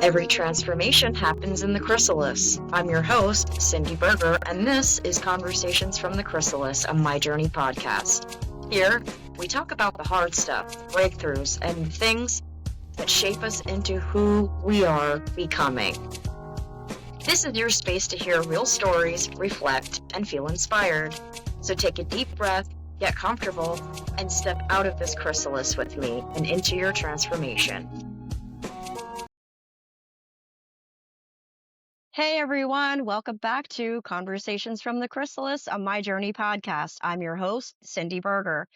Every transformation happens in the Chrysalis. I'm your host, Cindy Berger, and this is Conversations from the Chrysalis, a My Journey podcast. Here, we talk about the hard stuff, breakthroughs, and things that shape us into who we are becoming. This is your space to hear real stories, reflect, and feel inspired. So take a deep breath, get comfortable, and step out of this chrysalis with me and into your transformation. Hey everyone, welcome back to Conversations from the Chrysalis, a My Journey podcast. I'm your host, Cindy Berger.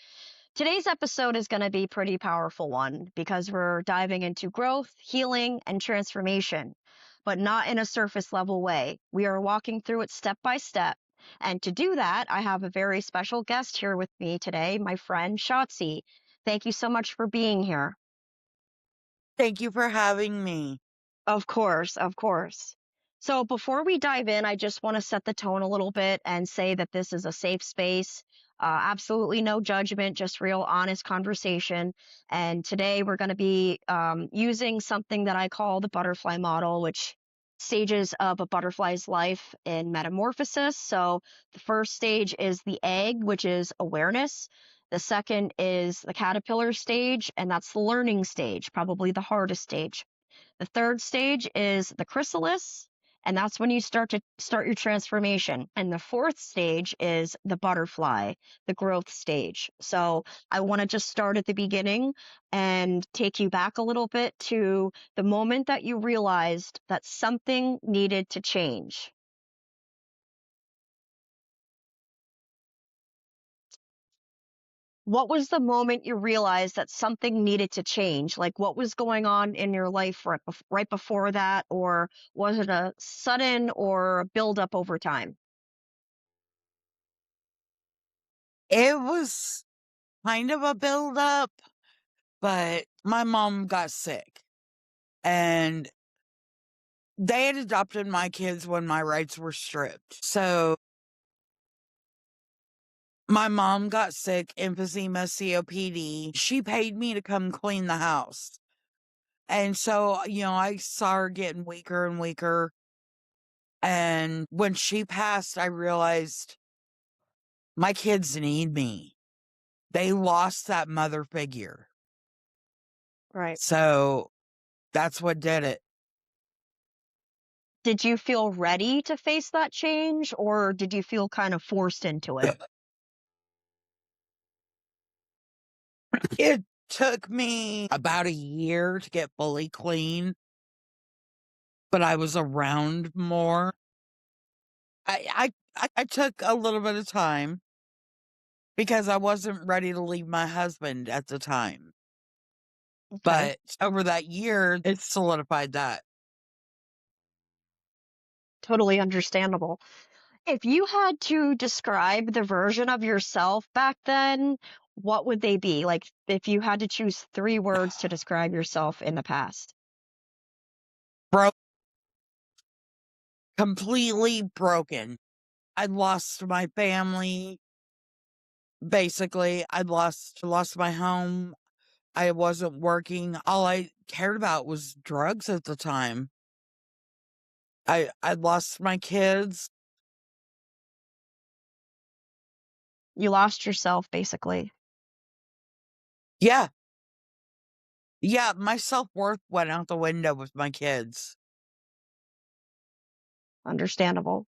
Today's episode is going to be a pretty powerful one because we're diving into growth, healing, and transformation, but not in a surface level way. We are walking through it step by step. And to do that, I have a very special guest here with me today, my friend Schatze. Thank you so much for being here. Thank you for having me. Of course, of course. So before we dive in, I just want to set the tone a little bit and say that this is a safe space. Absolutely no judgment, just real honest conversation. And today we're going to be using something that I call the butterfly model, which stages of a butterfly's life in metamorphosis. So the first stage is the egg, which is awareness. The second is the caterpillar stage, and that's the learning stage, probably the hardest stage. The third stage is the chrysalis, and that's when you start your transformation. And the fourth stage is the butterfly, the growth stage. So I want to just start at the beginning and take you back a little bit to the moment that you realized that something needed to change. What was the moment you realized that something needed to change? Like, what was going on in your life right before that? Or was it a sudden or a buildup over time? It was kind of a build-up, but my mom got sick, and they had adopted my kids when my rights were stripped. So my mom got sick, emphysema, COPD. She paid me to come clean the house. And so, I saw her getting weaker and weaker. And when she passed, I realized my kids need me. They lost that mother figure. Right. So that's what did it. Did you feel ready to face that change, or did you feel kind of forced into it? It took me about a year to get fully clean, but I was around more. I took a little bit of time because I wasn't ready to leave my husband at the time. Okay. But over that year, it solidified that. Totally understandable. If you had to describe the version of yourself back then, what would they be? Like, if you had to choose 3 words to describe yourself in the past. Broke, completely broken. I lost my family. Basically, I lost my home. I wasn't working. All I cared about was drugs at the time. I lost my kids. You lost yourself, basically. Yeah. Yeah, my self-worth went out the window with my kids. Understandable.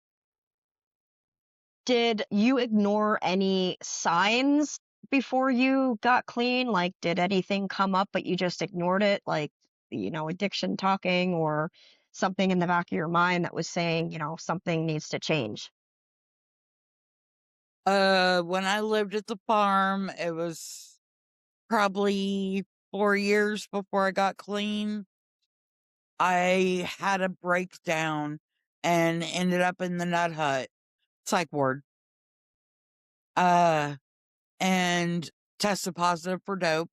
Did you ignore any signs before you got clean? Like, did anything come up, but you just ignored it? Like, addiction talking or something in the back of your mind that was saying, something needs to change? When I lived at the farm, it was probably 4 years before I got clean. I had a breakdown and ended up in the nut hut, psych ward, uh, and tested positive for dope,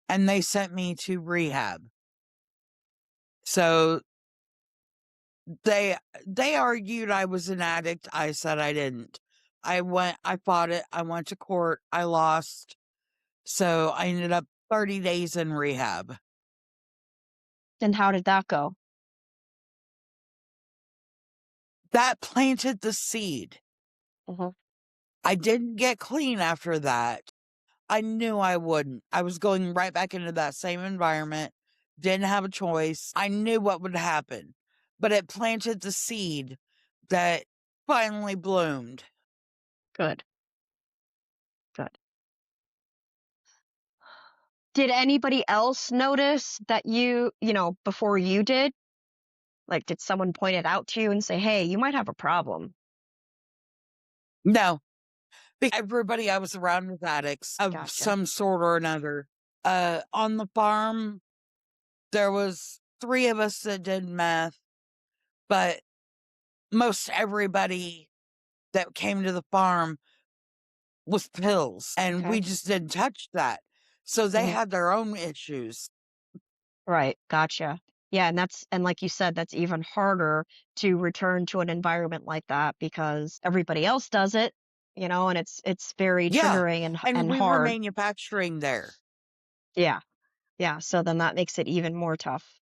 and they sent me to rehab. So they argued I was an addict. I said I didn't. I fought it. I went to court. I lost. So I ended up 30 days in rehab. And how did that go? That planted the seed. Mhm. I didn't get clean after that. I knew I wouldn't. I was going right back into that same environment, didn't have a choice. I knew what would happen, but it planted the seed that finally bloomed. Good, good. Did anybody else notice that before you did? Like, did someone point it out to you and say, "Hey, you might have a problem"? No, everybody I was around was addicts of Gotcha. some sort or another. On the farm, there was 3 of us that did meth, but most everybody that came to the farm was pills, and we Okay. just didn't touch that. So they Mhm. had their own issues. Right, gotcha. Yeah, and like you said, that's even harder to return to an environment like that because everybody else does it, and it's very Yeah, triggering and and and we were hard. manufacturing there. Yeah, yeah, so then that makes it even more tough.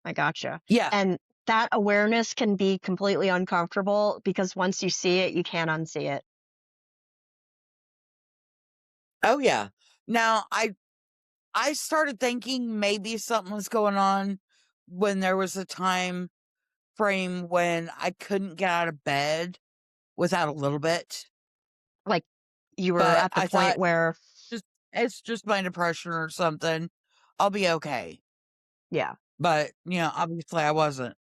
I gotcha. Yeah. And that awareness can be completely uncomfortable because once you see it, you can't unsee it. Oh, yeah. Now, I started thinking maybe something was going on when there was a time frame when I couldn't get out of bed without a little bit, Like, you were but at the I point thought, where just it's just my depression or something. I'll be okay. yeah. But, obviously I wasn't.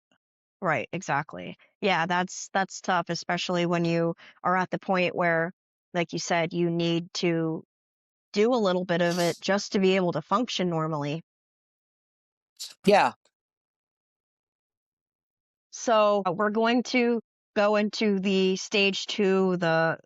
Right, exactly. Yeah, that's tough, especially when you are at the point where, like you said, you need to do a little bit of it just to be able to function normally. Yeah. So we're going to go into the stage two, the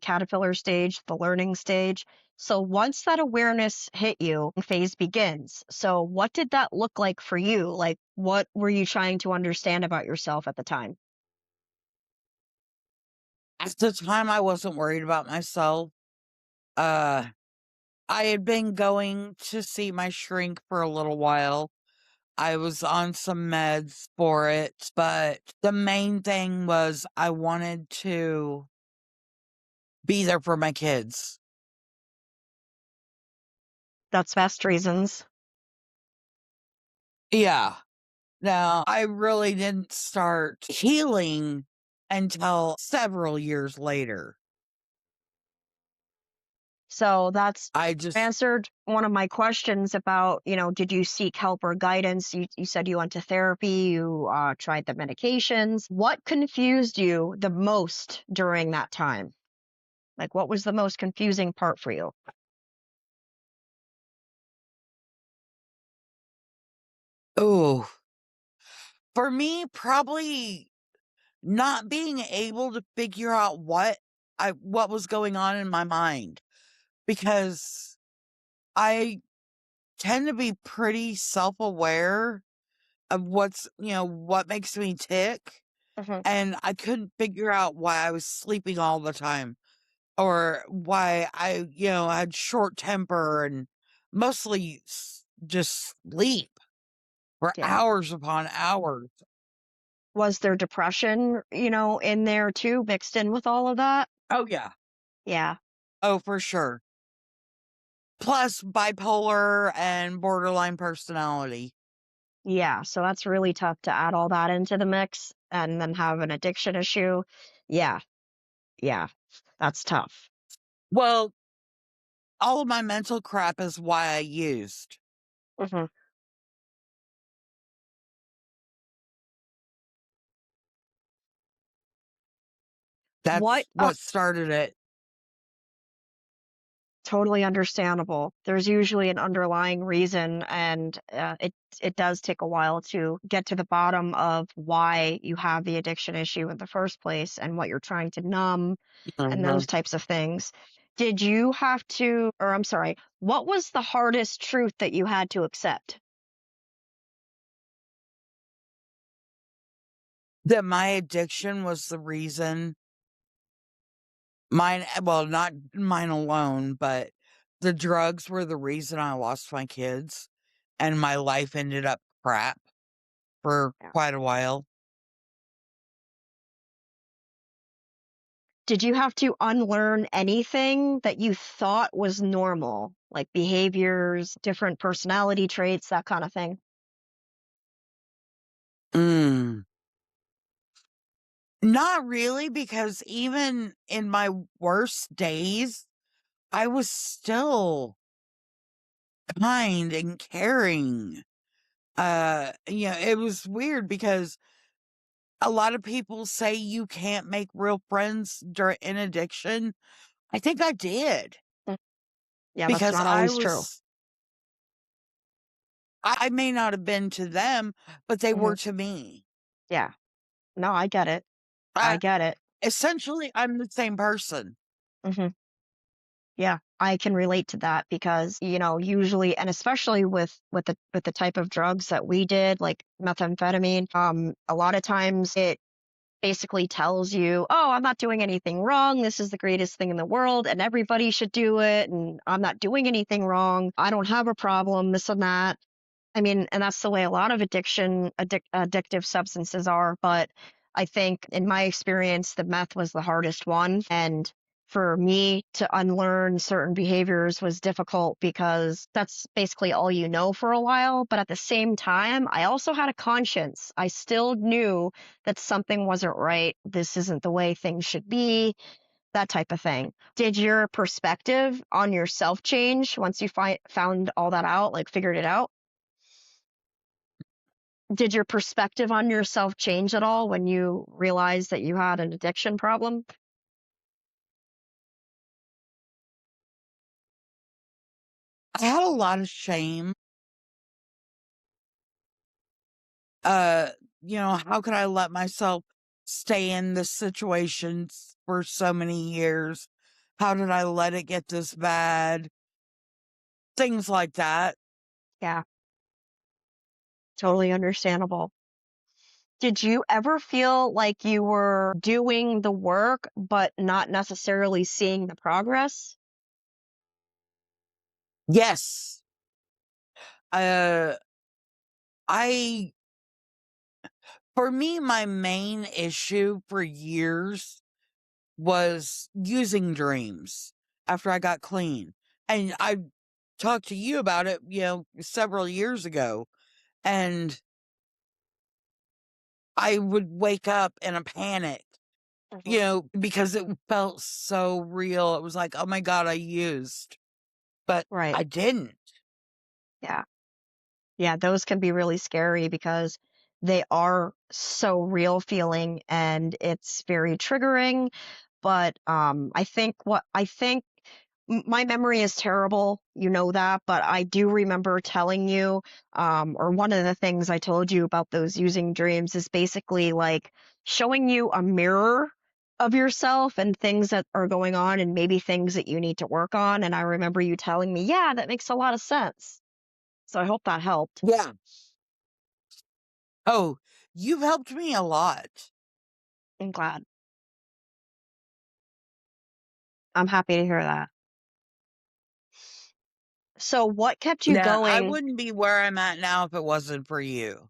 caterpillar stage, the learning stage. So once that awareness hit you, phase begins. So what did that look like for you? Like, what were you trying to understand about yourself at the time? At the time, I wasn't worried about myself. Uh, I had been going to see my shrink for a little while. I was on some meds for it, but the main thing was I wanted to be there for my kids. That's best reasons. Yeah. Now, I really didn't start healing until several years later. So that's I just, answered one of my questions about, did you seek help or guidance? You said you went to therapy, you tried the medications. What confused you the most during that time? Like, what was the most confusing part for you? oh, for me, probably not being able to figure out what was going on in my mind, because I tend to be pretty self-aware of what makes me tick, Hmm. and I couldn't figure out why I was sleeping all the time, or why I had short temper and mostly just sleep for Yeah. hours upon hours. Was there depression, in there too, mixed in with all of that? Oh, yeah. Yeah. Oh, for sure. Plus bipolar and borderline personality. Yeah. So that's really tough to add all that into the mix and then have an addiction issue. Yeah. Yeah. That's tough. Well, all of my mental crap is why I used. Hmm. What That's what started it. Totally understandable. There's usually an underlying reason, and it does take a while to get to the bottom of why you have the addiction issue in the first place and what you're trying to numb and those Mhm. types of things. Did you have to, or I'm sorry, what was the hardest truth that you had to accept? That my addiction was the reason well, not mine alone, but the drugs were the reason I lost my kids and my life ended up crap for Yeah. quite a while. Did you have to unlearn anything that you thought was normal, like behaviors, different personality traits, that kind of thing? Mm. Not really, because even in my worst days, I was still kind and caring. It was weird because a lot of people say you can't make real friends during in addiction. I think I did Mm. Yeah, that's because not always true. I may not have been to them, but they Hmm. were to me. Yeah. No, I get it. I I get it. essentially I'm the same person. Hmm. Yeah, I can relate to that because, usually and especially with the type of drugs that we did, like methamphetamine, a lot of times it basically tells you, "Oh, I'm not doing anything wrong. This is the greatest thing in the world and everybody should do it and I'm not doing anything wrong. I don't have a problem, this and that." I mean, and that's the way a lot of addictive substances are. But I think in my experience, the meth was the hardest one. And for me to unlearn certain behaviors was difficult because that's basically all you know for a while. But at the same time, I also had a conscience. I still knew that something wasn't right. This isn't the way things should be, that type of thing. Did your perspective on yourself change once you found all that out, like figured it out? Did your perspective on yourself change at all when you realized that you had an addiction problem? I had a lot of shame. How could I let myself stay in this situation for so many years? How did I let it get this bad? Things like that. Yeah, totally understandable. Did you ever feel like you were doing the work, but not necessarily seeing the progress? Yes. Uh, I, for me, my main issue for years was using dreams after I got clean. And I talked to you about it, several years ago. And I would wake up in a panic, Mhm. because it felt so real. It was like, oh my God, I used, but Right. I didn't. Yeah. Yeah, those can be really scary because they are so real feeling and it's very triggering. But I think my memory is terrible, you know that, but I do remember telling you, or one of the things I told you about those using dreams is basically like showing you a mirror of yourself and things that are going on and maybe things that you need to work on. And I remember you telling me, yeah, that makes a lot of sense. So I hope that helped. Yeah. Oh, you've helped me a lot. I'm glad. I'm happy to hear that. So what kept you Yeah, I going? wouldn't be where I'm at now if it wasn't for you.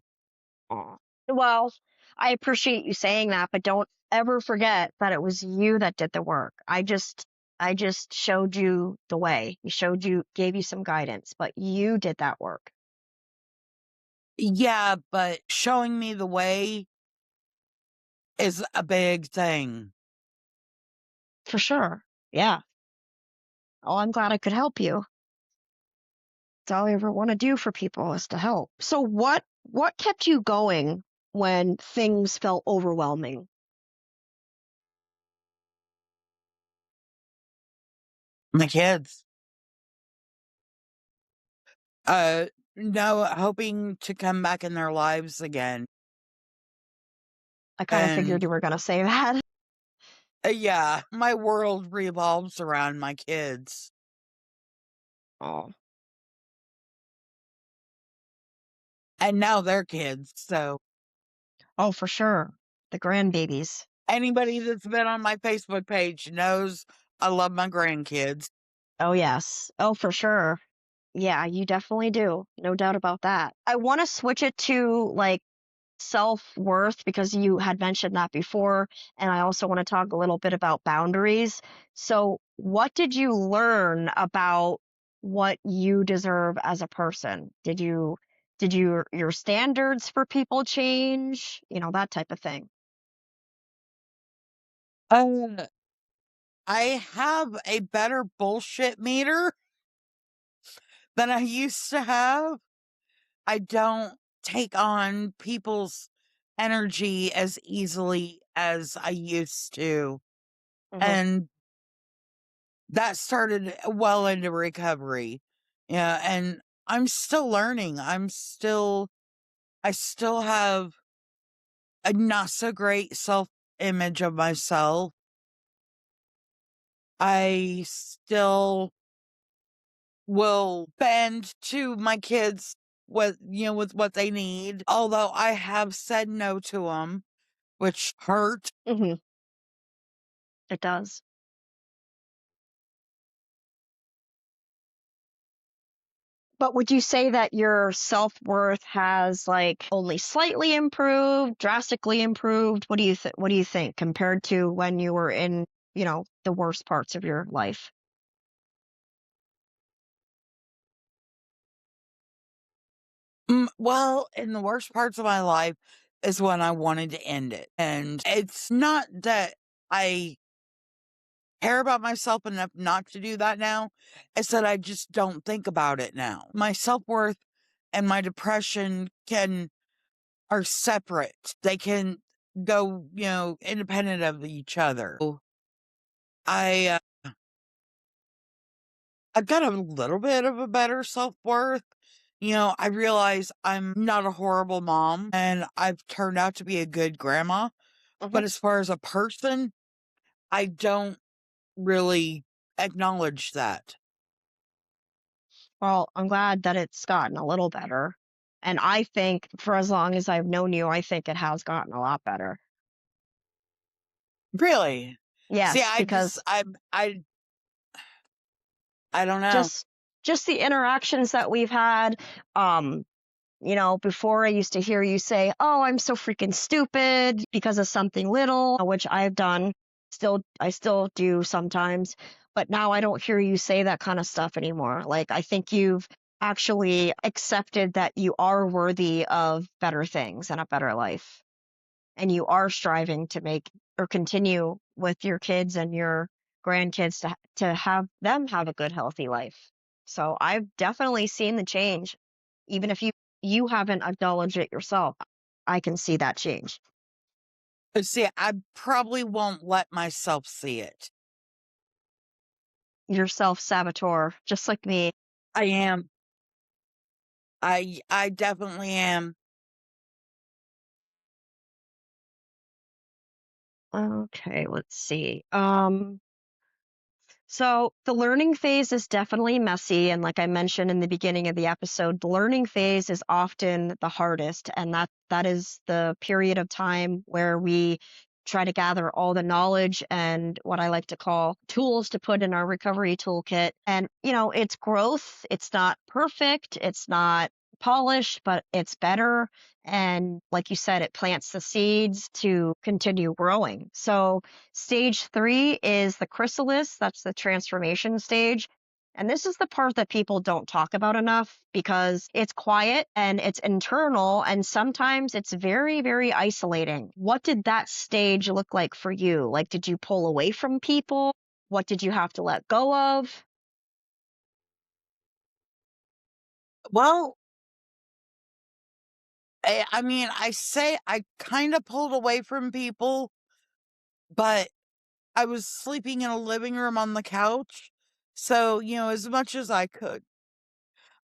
Aw. Well, I appreciate you saying that, but don't ever forget that it was you that did the work. I just showed you the way. Gave you some guidance, but you did that work. Yeah, but showing me the way is a big thing. For sure. Yeah. Oh, I'm glad I could help you. That's all I ever want to do for people is to help. So what kept you going when things felt overwhelming? My kids. Uh, no, hoping to come back in their lives again. I kind of figured And you were going to say that. yeah, my world revolves around my kids. Oh. And now they're kids. So Oh, for sure. The grandbabies. anybody that's been on my Facebook page knows I love my grandkids. Oh, yes. Oh, for sure. Yeah, you definitely do. No doubt about that. I want to switch it to like self-worth because you had mentioned that before, and I also want to talk a little bit about boundaries. So, what did you learn about what you deserve as a person? Did your standards for people change? You know, that type of thing. Uh, I have a better bullshit meter than I used to have. I don't take on people's energy as easily as I used to. Mhm. And that started well into recovery. Yeah, and I'm still learning. I still have a not so great self image of myself. I still will bend to my kids with what they need. Although I have said no to them, which hurt. Mhm. It does. But would you say that your self-worth has, like, only slightly improved, drastically improved? What do you think compared to when you were in, you know, the worst parts of your life? Well, in the worst parts of my life is when I wanted to end it. And it's not that I care about myself enough not to do that now. It's that I just don't think about it now. My self worth and my depression are separate. They can go, independent of each other. I, I've got a little bit of a better self worth. I realize I'm not a horrible mom and I've turned out to be a good grandma. Mhm. But as far as a person, I don't really acknowledge that. Well, I'm glad that it's gotten a little better, and I think for as long as I've known you, I think it has gotten a lot better. Really? See, Yes, because I don't know. just just the interactions that we've had, um, you know, before I used to hear you say, "Oh, I'm so freaking stupid because of something little," which I've done. I still do sometimes, but now I don't hear you say that kind of stuff anymore. Like, I think you've actually accepted that you are worthy of better things and a better life. And you are striving to make or continue with your kids and your grandkids to have them have a good healthy life. So I've definitely seen the change, even if you haven't acknowledged it yourself. I can see that change. See, I probably won't let myself see it. You're self-saboteur, just like me. I am. I definitely am. Okay, let's see. So the learning phase is definitely messy. And like I mentioned in the beginning of the episode, the learning phase is often the hardest. And that is the period of time where we try to gather all the knowledge and what I like to call tools to put in our recovery toolkit. And, you know, it's growth. It's not perfect. It's not polished, but it's better. And like you said, it plants the seeds to continue growing. So stage three is the chrysalis. That's the transformation stage. And this is the part that people don't talk about enough because it's quiet and it's internal, and sometimes it's very, very isolating. What did that stage look like for you? Like, did you pull away from people? What did you have to let go of? Well, I mean, I say I kind of pulled away from people, but I was sleeping in a living room on the couch. So, as much as I could,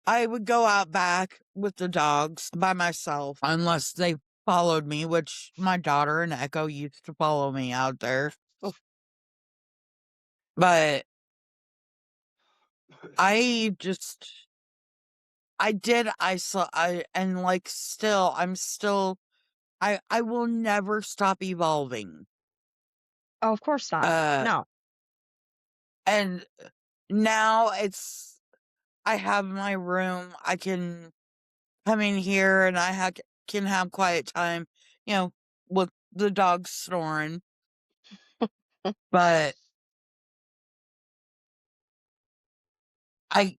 I would go out back with the dogs by myself unless they followed me, which my daughter and Echo used to follow me out there. Oh, But I just I did isolate I and like still I'm still I will never stop evolving. of course not. Uh No. and now I have my room. I can come in here and can have quiet time, you know, with the dog snoring. But I,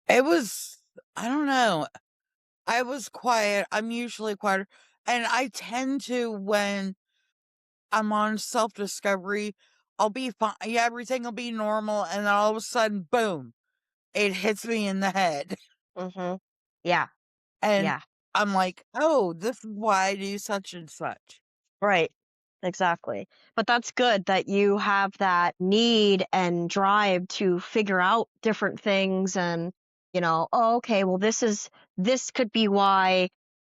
it was, I don't know. I was quiet. I'm usually quieter. And I tend to, when I'm on self discovery, I'll be fine. Yeah, everything will be normal. And then all of a sudden, boom, it hits me in the head. Mhm. Yeah, And yeah. I'm like, oh, this is why I do such and such. Right. Exactly. But that's good that you have that need and drive to figure out different things and, oh, okay, well, this could be why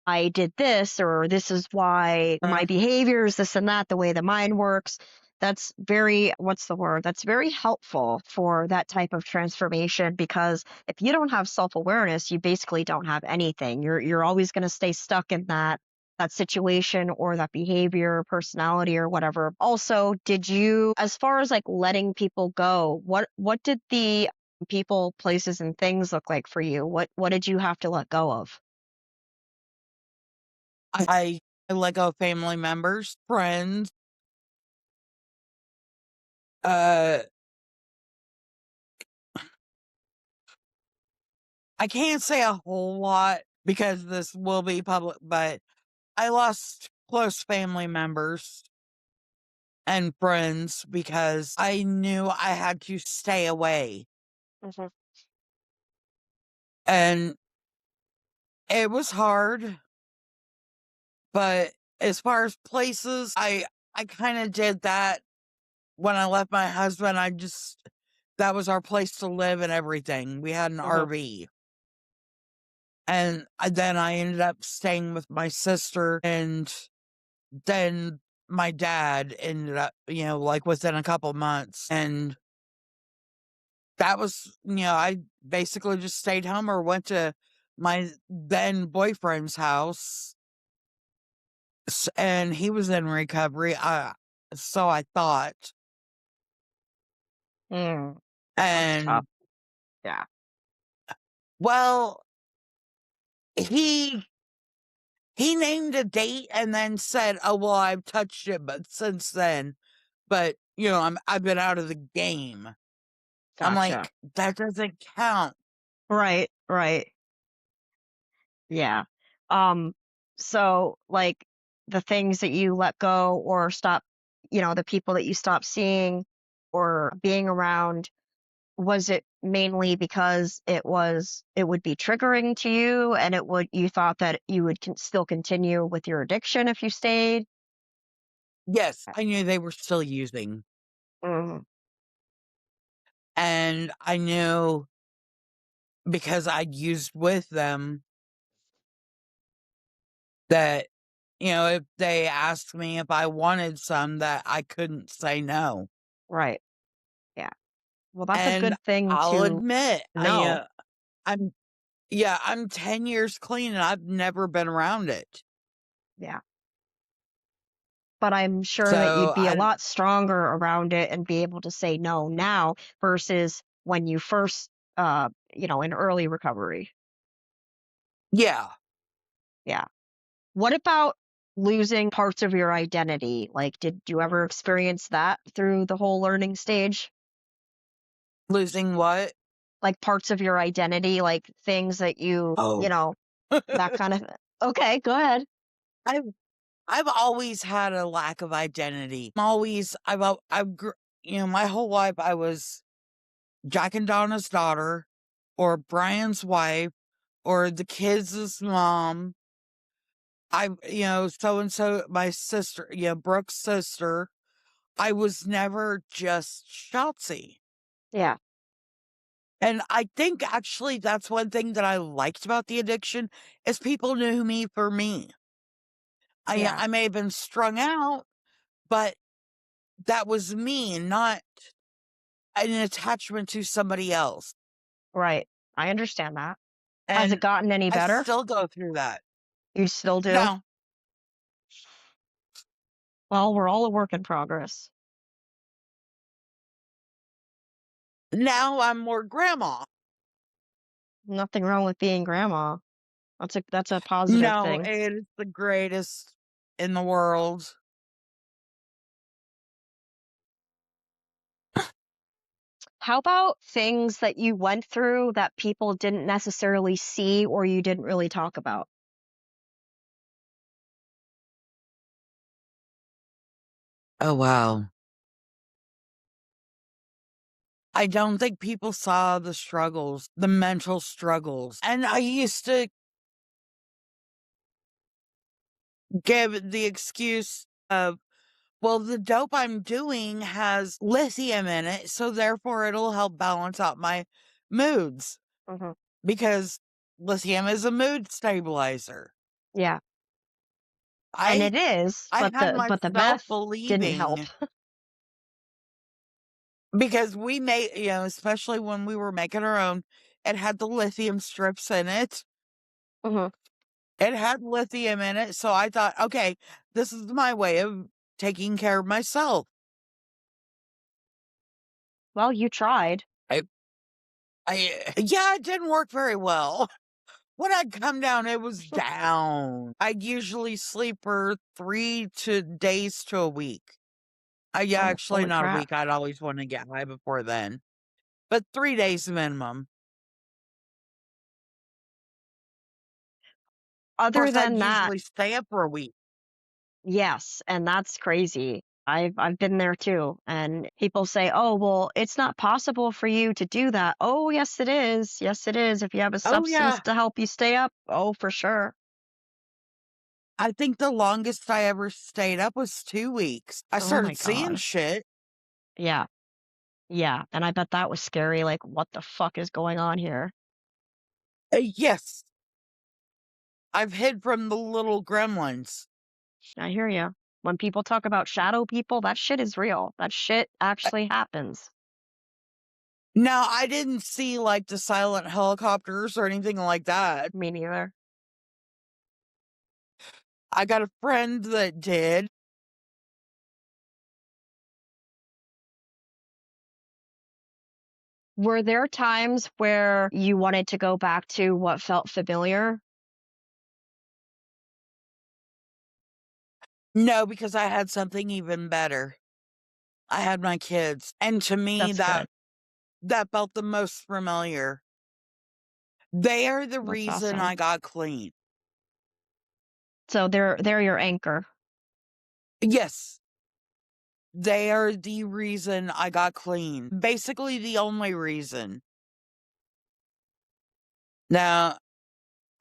I did this, or this is why my behavior is this and that, the way the mind works. That's very, what's the word? That's very helpful for that type of transformation because if you don't have self-awareness, you basically don't have anything. You're always going to stay stuck in that situation or that behavior, personality or whatever. Also, did you as far as like letting people go, what did the people, places and things look like for you? What did you have to let go of? I let go of family members, friends. Uh, I can't say a whole lot because this will be public, but I lost close family members and friends because I knew I had to stay away. Mhm. And it was hard, but as far as places, I kind of did that when I left my husband. That was our place to live and everything. We had an Mhm. RV. And then I ended up staying with my sister, and then my dad ended up, like within a couple months. And that was, I basically just stayed home or went to my then boyfriend's house, and he was in recovery. So I thought. Mm, that's tough. And Yeah. well, he he named a date and then said, "Oh, well, I've touched it, but since then, but I've been out of the game." I'm Gotcha. like, that doesn't count. Right, right. Yeah. Um, so like the things that you let go or stop, the people that you stop seeing or being around, was it mainly because it would be triggering to you and you thought that you would still continue with your addiction if you stayed? Yes, I knew they were still using, Mhm. and I knew because I'd used with them that, if they asked me if I wanted some, that I couldn't say no. Right. Yeah. Well, that's a And good thing I'll to admit, know. I'm yeah, I'm 10 years clean and I've never been around it. Yeah. But I'm sure that you'd So be a lot stronger around it and be able to say no now versus when you first, in early recovery. yeah, Yeah. What about losing parts of your identity? Like, did you ever experience that through the whole learning stage? losing what? Like parts of your identity, like things that Oh. that kind of. Okay, go ahead. I've I've always had a lack of identity. My whole life I was Jack and Donna's daughter, or Brian's wife, or the kids' mom. So and so, my sister, Brooke's sister. I was never just Shotzi. Yeah. And I think actually that's one thing that I liked about the addiction is people knew me for me. Yeah. I may have been strung out, but that was me, not an attachment to somebody else. Right. I understand that. Has it And gotten any I better? still go through that. You still do? No, Well, we're all a work in progress. Now I'm more grandma. Nothing wrong with being grandma. That's a positive No, thing. it is the greatest in the world. How about things that you went through that people didn't necessarily see or you didn't really talk about? Oh, wow. I don't think people saw the struggles, the mental struggles. And I used to give the excuse of, well, the dope I'm doing has lithium in it, so therefore it'll help balance out my moods Mhm. because lithium is a mood stabilizer. Yeah, and I it is, I but had the myself meth didn't help. believing because we made, especially when we were making our own, it had the lithium strips in it. Mhm. It had lithium in it, so I thought, okay, this is my way of taking care of myself. Well, you tried. I yeah, it didn't work very well. When I'd come down, it was down. I'd usually sleep for 3 to days to a week. Yeah, Oh, actually holy not a crap. week. I'd always want to get high before then, but 3 days minimum. Of Other course, I'd than that, usually stay up for a week. yes, and that's crazy. I've been there too, and people say, "Oh, well, it's not possible for you to do that." Oh, yes, it is. Yes, it is. If you have a Oh, substance yeah. to help you stay up, oh, for sure. I think the longest I ever stayed up was 2 weeks. I Oh my started seeing God. shit. Yeah, yeah, and I bet that was scary. Like, what the fuck is going on here? Yes, I've hid from the little gremlins. I hear you. When people talk about shadow people, that shit is real. That shit Uh, actually happens. Now, I didn't see, like, the silent helicopters or anything like that. Me neither. I got a friend that did. Were there times where you wanted to go back to what felt familiar? No, because I had something even better. I had my kids, and to me, That's good. that felt the most familiar. They are the That's reason awesome. I got clean. So they're your anchor. Yes, they are the reason I got clean. Basically, the only reason. Now,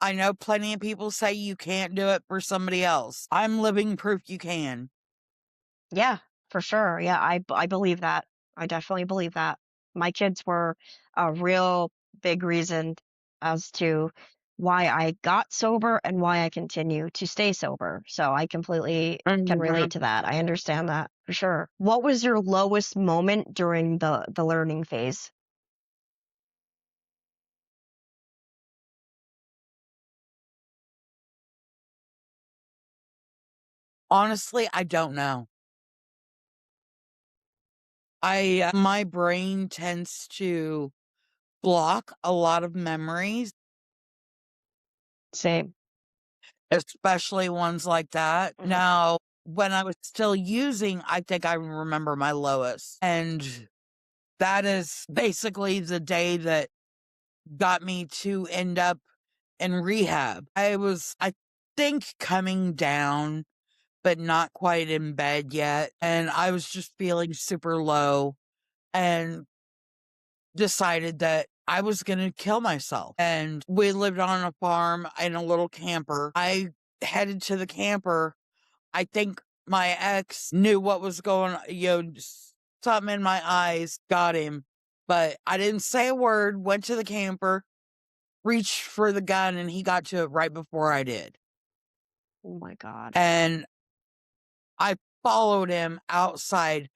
I know plenty of people say you can't do it for somebody else. I'm living proof you can. Yeah, for sure. Yeah, I believe that. I definitely believe that. My kids were a real big reason as to why I got sober and why I continue to stay sober. So I completely can relate Mhm. to that. I understand that for sure. What was your lowest moment during the learning phase? Honestly, I don't know. My brain tends to block a lot of memories, Same. especially ones like that. Mhm. Now, when I was still using, I think I remember my lowest. And that is basically the day that got me to end up in rehab. I think, coming down, but not quite in bed yet. And I was just feeling super low and decided that I was going to kill myself. And we lived on a farm in a little camper. I headed to the camper. I think my ex knew what was going on, something in my eyes got him, but I didn't say a word, went to the camper, reached for the gun, and he got to it right before I did. Oh my God. And I followed him outside,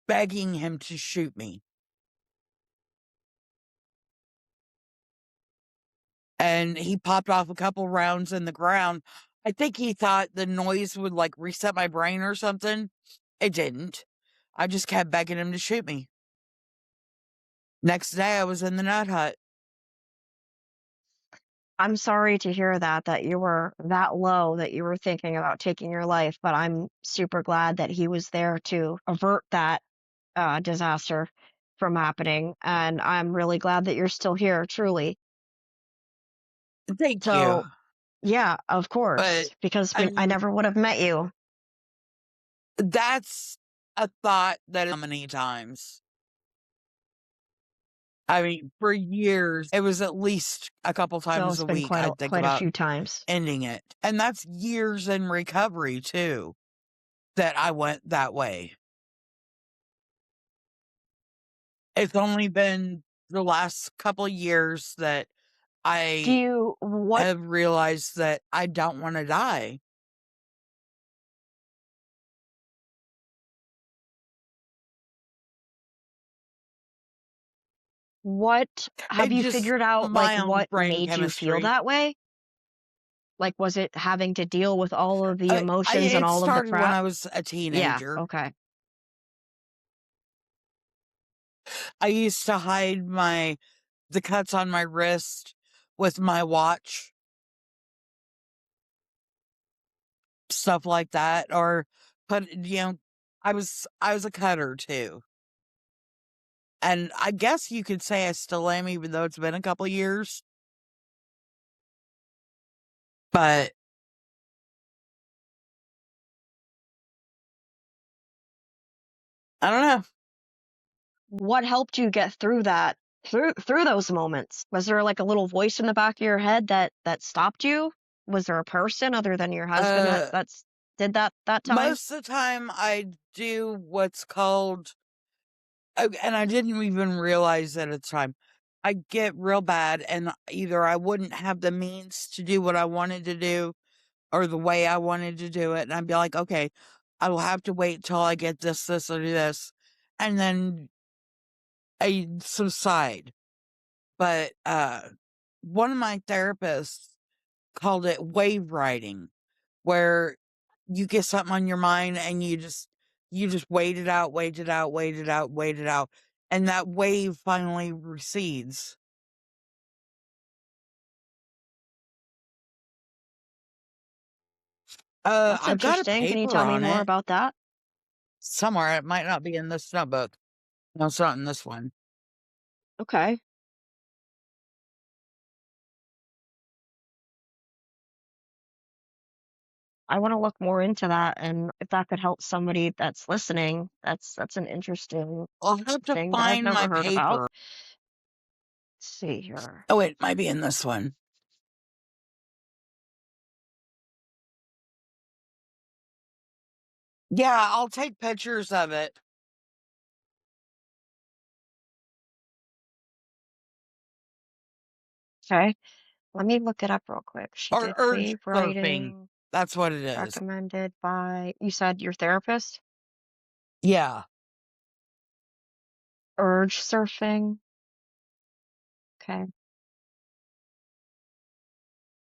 begging him to shoot me. And he popped off a couple rounds in the ground. I think he thought the noise would like reset my brain or something. It didn't. I just kept begging him to shoot me. Next day, I was in the nut hut. I'm sorry to hear that you were that low, that you were thinking about taking your life, but I'm super glad that he was there to avert that disaster from happening. And I'm really glad that you're still here, truly. Thank you. So, yeah, of But course, because I I mean, never would have met you. that's a thought that how many times. I mean, for years, it was at least a couple So times it's a been week I'd think quite a about few times. ending it. And that's years in recovery too, that I went that way. It's only been the last couple years that Do I you have realized that I don't wanna die. what have It you just figured out, like, my own what brain made you feel chemistry. that way? Like, was it having to deal with all of the emotions and It all of the started when crap? I was a Yeah, teenager. okay. I used to hide the cuts on my wrist with my watch, stuff like that, or I was a cutter too. And I guess you could say I still am, even though it's been a couple years. But I don't know. What helped you get through that through those moments? Was there, like, a little voice in the back of your head that stopped you? Was there a person other than your husband Uh, that's did that time? Most of the time I do what's called, and I didn't even realize it at the time. I get real bad, and either I wouldn't have the means to do what I wanted to do or the way I wanted to do it. And I'd be like, okay, I will have to wait till I get this, or this. And then I subside. But one of my therapists called it wave riding, where you get something on your mind and you just wait it out, wait it out, wait it out, wait it out. And that wave finally recedes. That's I've got a interesting. Can you paper tell me on more it about that? somewhere. It might not be in this notebook. No, it's not in this one. Okay. I wanna look more into that, and if that could help somebody that's listening, that's an interesting I'll have to thing that I've find never my heard about. paper. Let's see here. Oh, wait, it might be in this one. Yeah, I'll take pictures of it. Okay. Let me look it up real quick. She Or did urge wave surfing. writing, That's what it is. recommended by you said your therapist? Yeah. Urge surfing. Okay.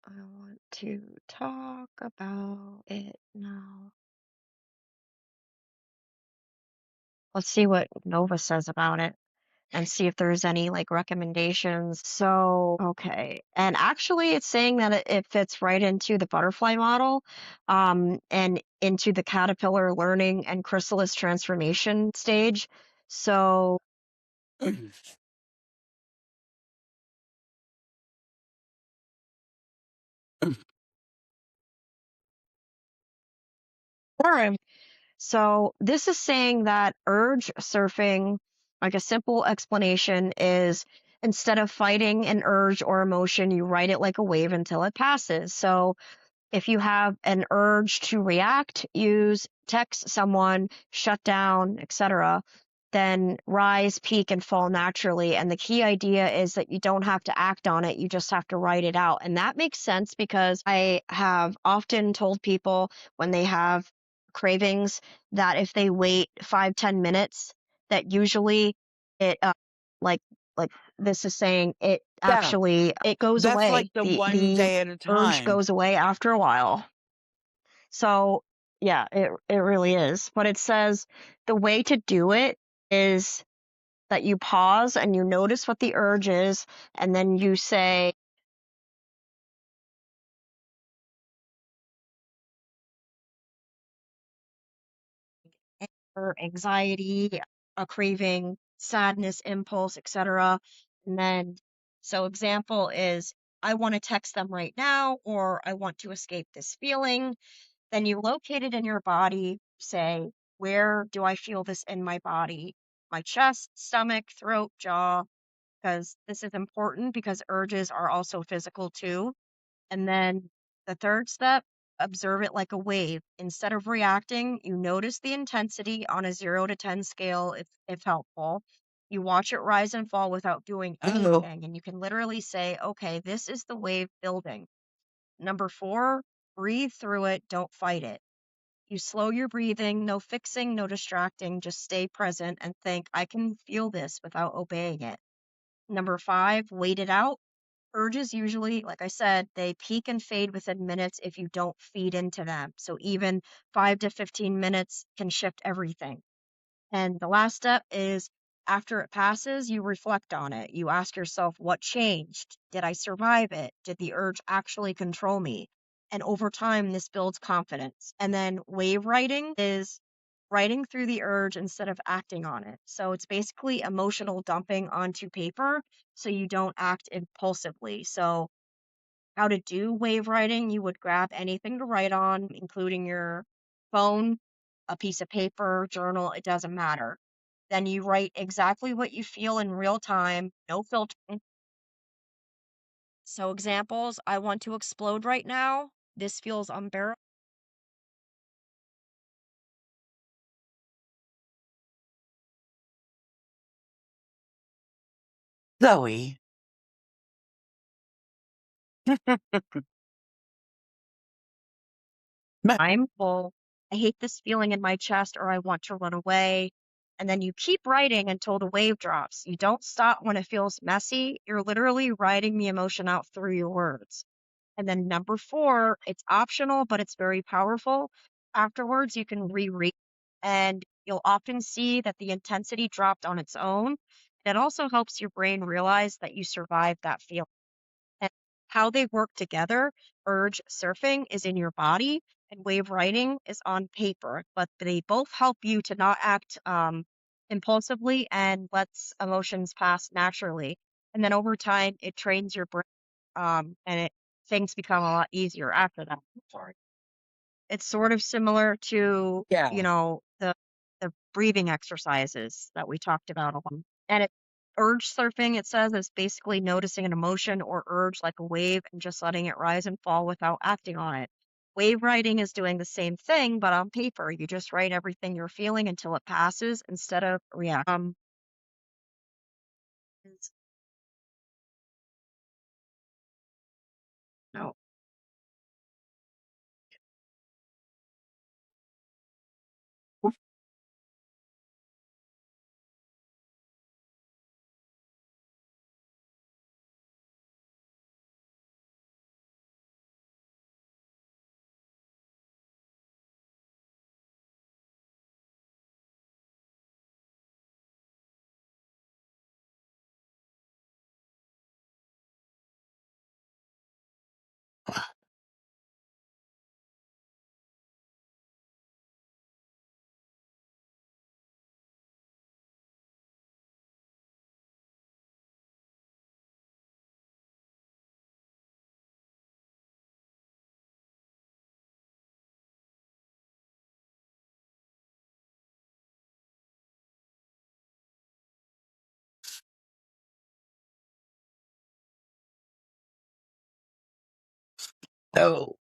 I want to talk about it now. Let's see what Nova says about it and see if there's any like recommendations. So, okay. And actually, it's saying that it fits right into the butterfly model and into the caterpillar learning and chrysalis transformation stage. So, All right. so this is saying that urge surfing, like a simple explanation, is instead of fighting an urge or emotion, you ride it like a wave until it passes. So, if you have an urge to react, use, text someone, shut down, etc., then rise, peak, and fall naturally. And the key idea is that you don't have to act on it, you just have to write it out. And that makes sense because I have often told people when they have cravings that if they wait 5, 10 minutes, that usually it like like this is saying it Yeah. actually it goes That's like away. the one The day at a urge time. goes away after a while. So, yeah, it really is. But it says the way to do it is that you pause and you notice what the urge is, and then you say, anger, anxiety, a craving, sadness, impulse, etc. And then, so example is, I want to text them right now, or I want to escape this feeling. Then you locate it in your body, say, where do I feel this in my body? My chest, stomach, throat, jaw, because this is important because urges are also physical too. And then the third step, observe it like a wave. Instead of reacting, you notice the intensity on a 0 to 10 scale, if helpful. You watch it rise and fall without doing Oh. anything. And you can literally say, okay, this is the wave building. Number four, breathe through it, don't fight it. You slow your breathing, no fixing, no distracting, just stay present and think, I can feel this without obeying it. Number five, wait it out. Urges usually, like I said, they peak and fade within minutes if you don't feed into them. So even 5 to 15 minutes can shift everything. And the last step is after it passes, you reflect on it. You ask yourself, what changed? Did I survive it? Did the urge actually control me? And over time, this builds confidence. And then wave writing is writing through the urge instead of acting on it. So it's basically emotional dumping onto paper so you don't act impulsively. So how to do wave writing, you would grab anything to write on, including your phone, a piece of paper, journal, it doesn't matter. Then you write exactly what you feel in real time, no filtering. So, examples, I want to explode right now. This feels unbearable. Zoe. I'm full. I hate this feeling in my chest, or I want to run away. And then you keep writing until the wave drops. You don't stop when it feels messy. You're literally writing the emotion out through your words. And then number four, it's optional, but it's very powerful. Afterwards, you can reread, and you'll often see that the intensity dropped on its own. It also helps your brain realize that you survived that feeling. And how they work together, urge surfing is in your body and wave writing is on paper, but they both help you to not act impulsively and lets emotions pass naturally. And then over time, it trains your brain, and things become a lot easier after that. Sorry. It's sort of similar to, Yeah. the breathing exercises that we talked about a lot. And urge surfing, it says, is basically noticing an emotion or urge like a wave and just letting it rise and fall without acting on it. Wave writing is doing the same thing, but on paper. You just write everything you're feeling until it passes instead of react. Is- no. Oh.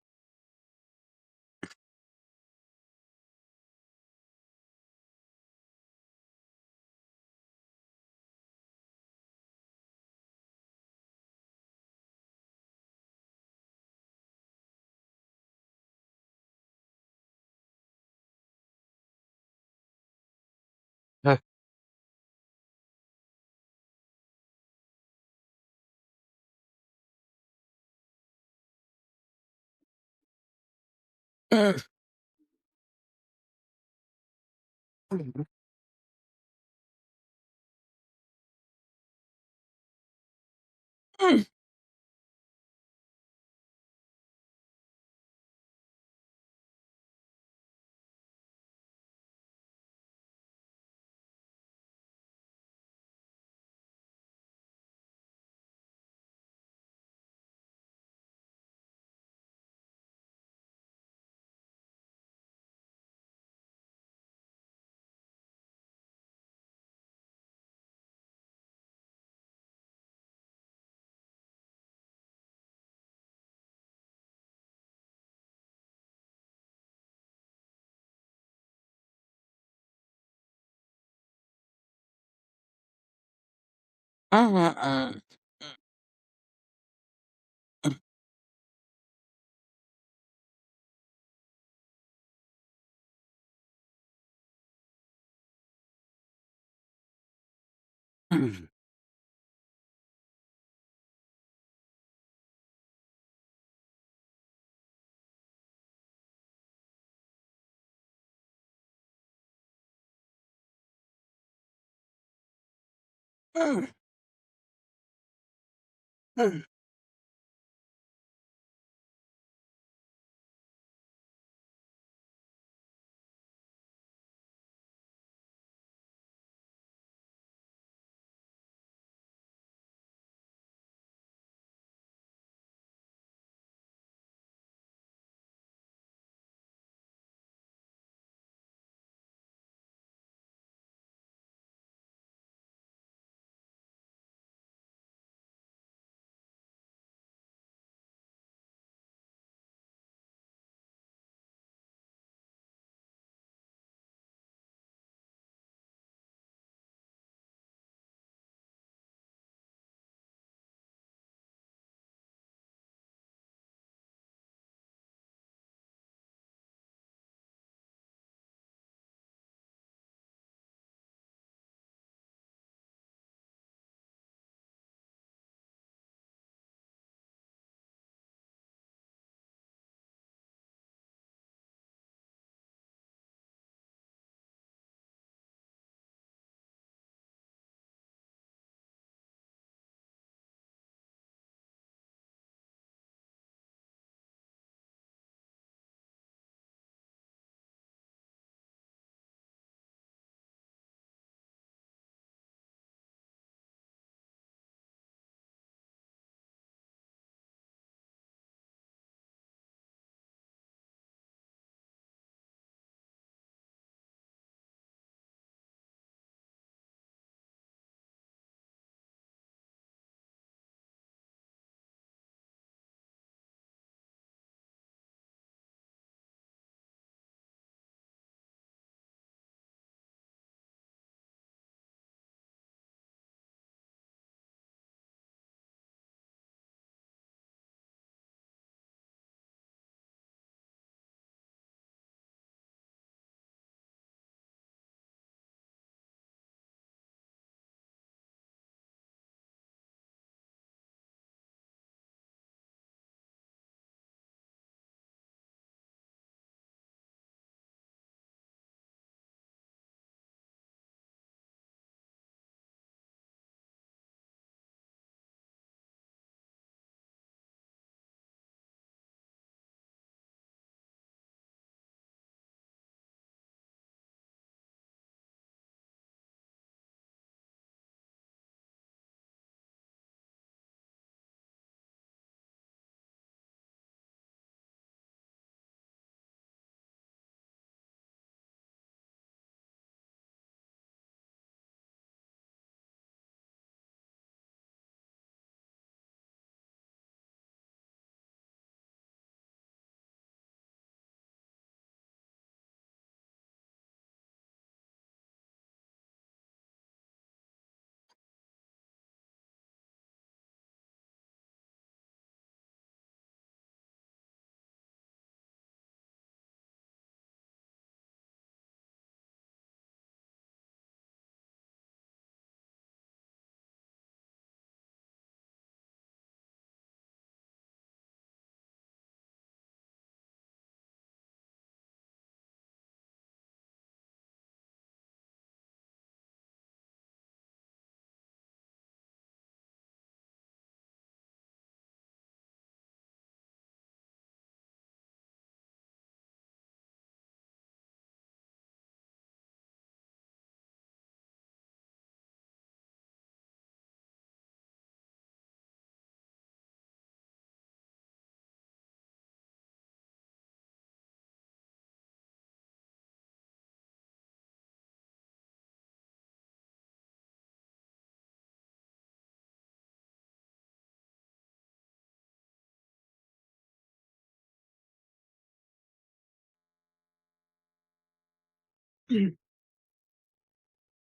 Uh-uh.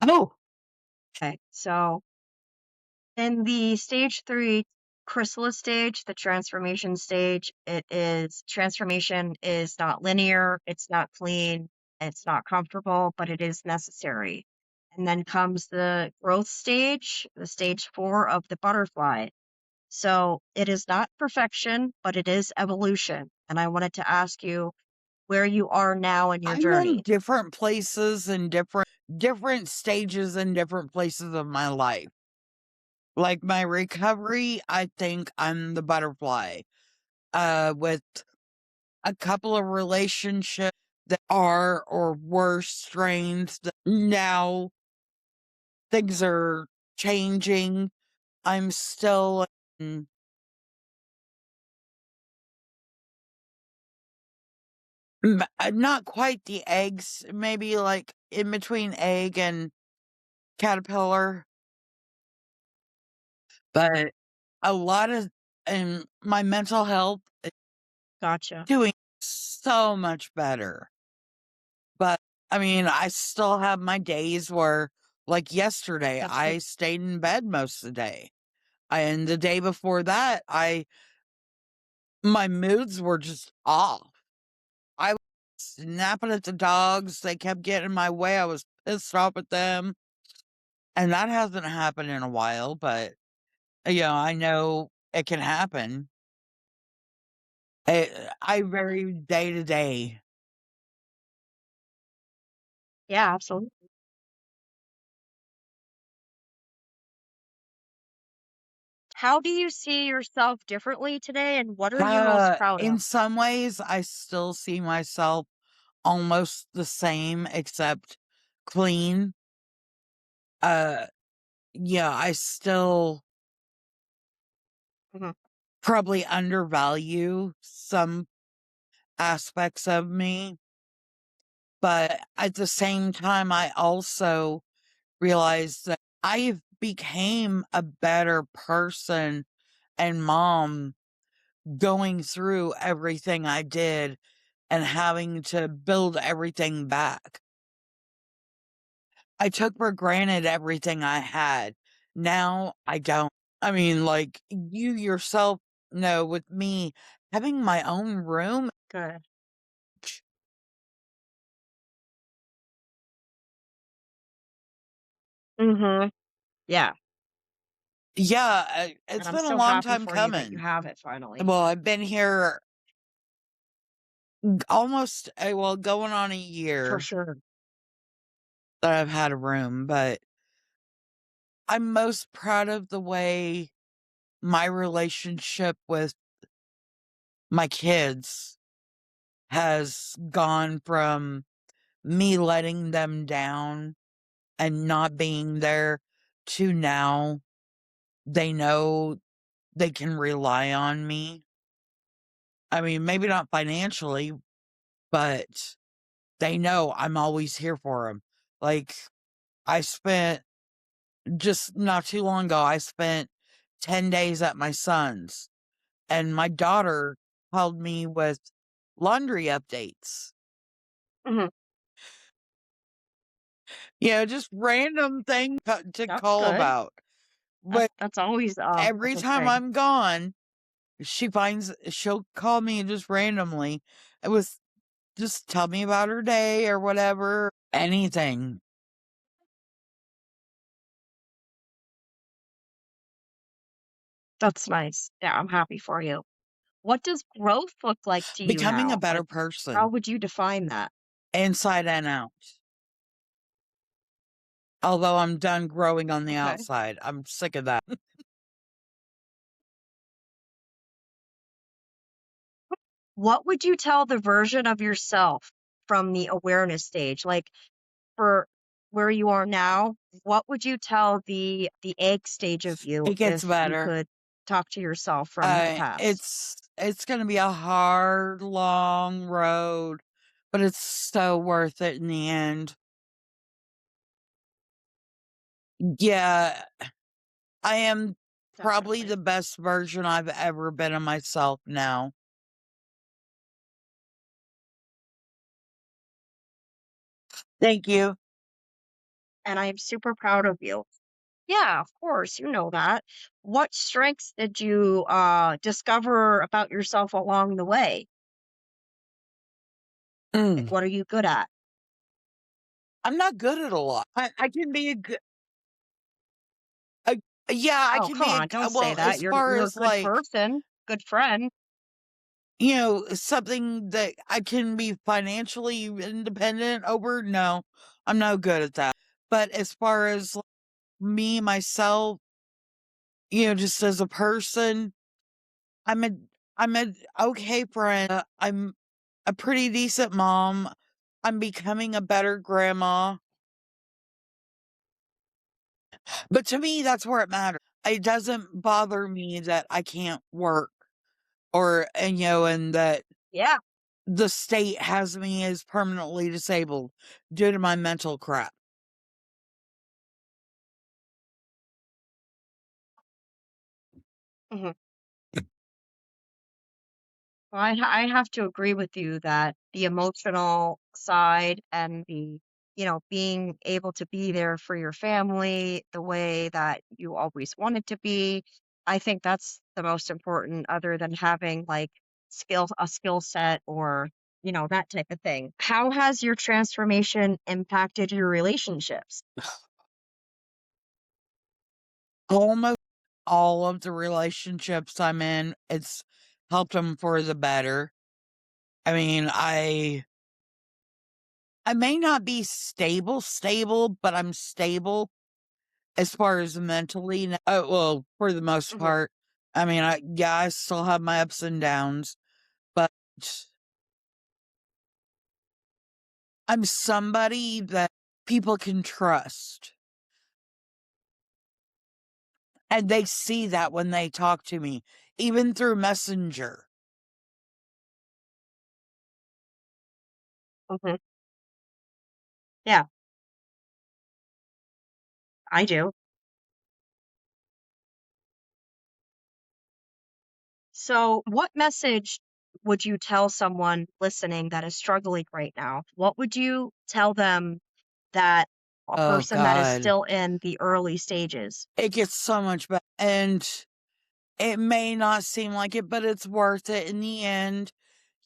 Oh, okay. So In the stage 3 chrysalis stage, the transformation stage, transformation is not linear, it's not clean, it's not comfortable, but it is necessary. And then comes the growth stage, the stage 4 of the butterfly. So it is not perfection, but it is evolution. And I wanted to ask you where you are now in your I'm in journey. different places and different stages and different places of my life. Like my recovery, I think I'm the butterfly. With a couple of relationships that are or were strained. Now things are changing. I'm still in, not quite the eggs, maybe like in between egg and caterpillar, but a lot of, and my mental health is Gotcha. doing so much better. But I mean, I still have my days where, like yesterday, That's I stayed in bed most of the day. And the day before that, my moods were just off. I was snapping at the dogs. They kept getting in my way. I was pissed off at them. And that hasn't happened in a while, but I know it can happen. I vary day to day. yeah, absolutely. How do you see yourself differently today, and what are you most proud of? In some ways, I still see myself almost the same, except clean. Uh, yeah, I still Mhm. probably undervalue some aspects of me, but at the same time, I also realized that I became a better person and mom going through everything I did and having to build everything back. I took for granted everything I had. Now I don't. I mean, like you yourself know with me having my own room. Good. Mhm. Yeah, Yeah, and it's I'm been a so long happy time for you that you coming. have it finally. Well, I've been here almost, well, going on a For year sure. that I've had a room, but I'm most proud of the way my relationship with my kids has gone from me letting them down and not being there to now they know they can rely on me. I mean, maybe not financially, but they know I'm always here for them. Like, I spent just not too long ago, I spent 10 days at my son's, and my daughter called me with laundry updates. Mhm. Just random things to That's call good. about. That's But that's always, a every good time thing. I'm gone, she'll call me just randomly. It was just tell me about her day or whatever, anything. That's nice. Yeah, I'm happy for you. What does growth look like to you Becoming a now? better Like, how person would you define that? inside and out. Although I'm done growing on the Okay. outside. I'm sick of that. What would you tell the version of yourself from the awareness stage? Like, for where you are now, what would you tell the egg stage of you It gets if you better. could talk to yourself from the past? It's gonna be a hard, long road, but it's so worth it in the end. Yeah, I am probably Definitely. the best version I've ever been of myself now. Thank you. And I'm super proud of you. Yeah, of course, you know that. What strengths did you discover about yourself along the way? Like, Mm. what are you good at? I'm not good at a lot. I can be a good, a, yeah, I Oh, can come be on, don't say well, that. as You're far you're a as good like, person, good friend. something that I can be financially independent over, no, I'm no good at that. But as far as like, me, myself, just as a person, I'm a, I'm a okay friend. I'm a pretty decent mom. I'm becoming a better grandma. But to me, that's where it matters. It doesn't bother me that I can't work and that Yeah. the state has me as permanently disabled due to my mental crap. Mhm. Well, I have to agree with you that the emotional side and being able to be there for your family the way that you always wanted to be, I think that's the most important other than having like a skill set or, that type of thing. How has your transformation impacted your relationships? Almost all of the relationships I'm in, it's helped them for the better. I mean, I may not be stable, but I'm stable as far as mentally. Well, for the most Mhm. part. I mean, I still have my ups and downs, but I'm somebody that people can trust. And they see that when they talk to me, even through Messenger. Mhm. Yeah, I do. So, what message would you tell someone listening that is struggling right now? What would you tell them that a Oh person that is God. still in the early stages? It gets so much better. And it may not seem like it, but it's worth it in the end.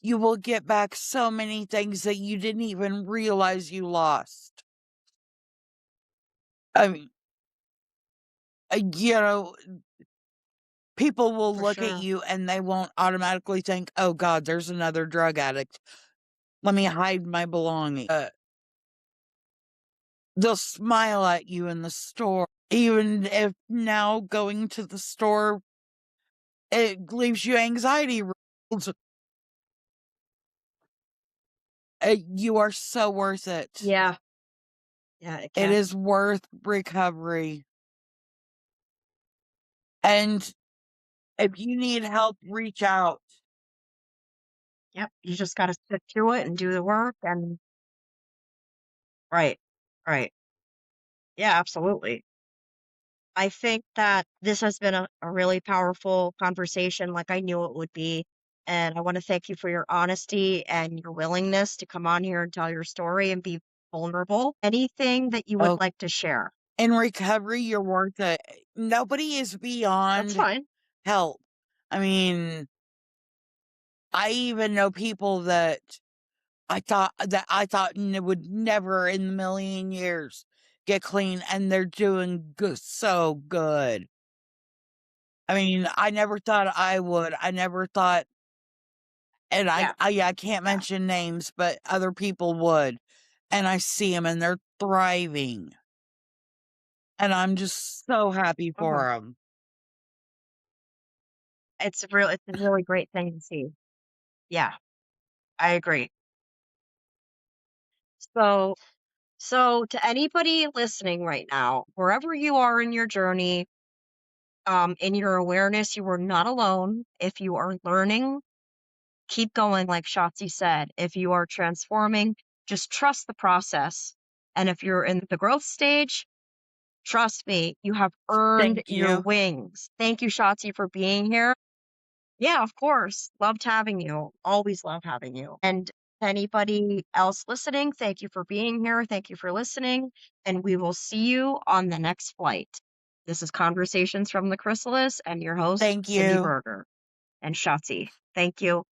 You will get back so many things that you didn't even realize you lost. I mean, uh, you know, people will For look at sure. you and they won't automatically think, oh God, there's another drug addict. Let me hide my belongings. They'll smile at you in the store. Even if now going to the store, it leaves you anxiety. You are so worth it. Yeah. Yeah, it It can. is worth recovery. And if you need help, reach out. Yep. You just got to sit through it and do the work. And right. Right. Yeah, absolutely. I think that this has been a really powerful conversation, like I knew it would be. And I want to thank you for your honesty and your willingness to come on here and tell your story and be vulnerable. Anything that you would Oh, like to share? in recovery, you're worth it. Nobody is That's beyond fine. help. I mean, I even know people that would never in a million years get clean, and they're doing good, so good. I mean, I never thought I would. I never thought, and Yeah. yeah, I can't Yeah. mention names, but other people would. And I see them and they're thriving. And I'm just so happy Hmm. for them. It's a really great thing to see. Yeah, I agree. So, so to anybody listening right now, wherever you are in your journey, in your awareness, you are not alone. If you are learning, keep going, like Shotzi said. If you are transforming, just trust the process. And if you're in the growth stage, trust me, you have earned Thank your you. wings. Thank you, Shotzi, for being here. Yeah, of course. Loved having you. Always love having you. And to anybody else listening, thank you for being here. Thank you for listening. And we will see you on the next flight. This is Conversations from the Chrysalis and your host, Thank Cindy you. Berger and Schatze. Thank you.